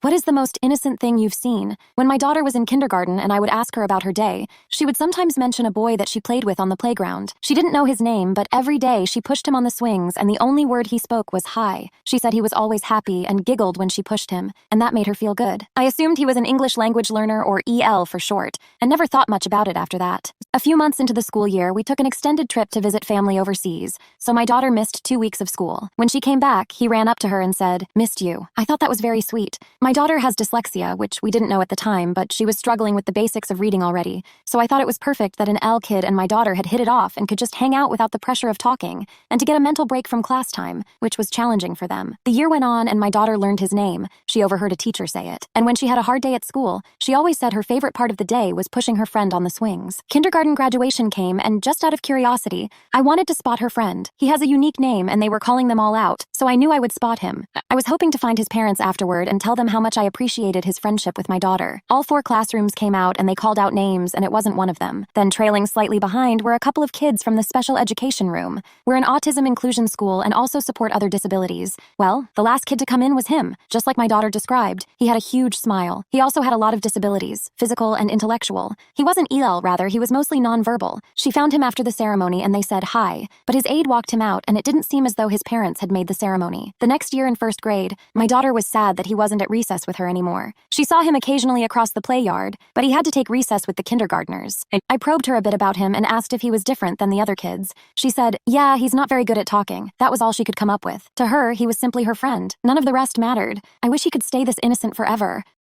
What is the most innocent thing you've seen? When my daughter was in kindergarten and I would ask her about her day, she would sometimes mention a boy that she played with on the playground. She didn't know his name, but every day she pushed him on the swings and the only word he spoke was hi. She said he was always happy and giggled when she pushed him, and that made her feel good. I assumed he was an English language learner, or EL for short, and never thought much about it after that. A few months into the school year, we took an extended trip to visit family overseas, so my daughter missed 2 weeks of school. When she came back, he ran up to her and said, "Missed you." I thought that was very sweet. My daughter has dyslexia, which we didn't know at the time, but she was struggling with the basics of reading already, so I thought it was perfect that an L kid and my daughter had hit it off and could just hang out without the pressure of talking, and to get a mental break from class time, which was challenging for them. The year went on and my daughter learned his name. She overheard a teacher say it. And when she had a hard day at school, she always said her favorite part of the day was pushing her friend on the swings. Kindergarten graduation came, and just out of curiosity, I wanted to spot her friend. He has a unique name and they were calling them all out, so I knew I would spot him. I was hoping to find his parents afterward and tell them how much I appreciated his friendship with my daughter. All 4 classrooms came out and they called out names, and it wasn't one of them. Then trailing slightly behind were a couple of kids from the special education room. We're an autism inclusion school and also support other disabilities. Well, the last kid to come in was him, just like my daughter described. He had a huge smile. He also had a lot of disabilities, physical and intellectual. He wasn't EL, rather, he was mostly nonverbal. She found him after the ceremony and they said hi, but his aide walked him out and it didn't seem as though his parents had made the ceremony. The next year in 1st grade, my daughter was sad that he wasn't at recess with her anymore. She saw him occasionally across the play yard, but he had to take recess with the kindergartners. I probed her a bit about him and asked if he was different than the other kids. She said, "Yeah, he's not very good at talking." That was all she could come up with. To her, he was simply her friend. None of the rest mattered. I wish he could stay this innocent forever.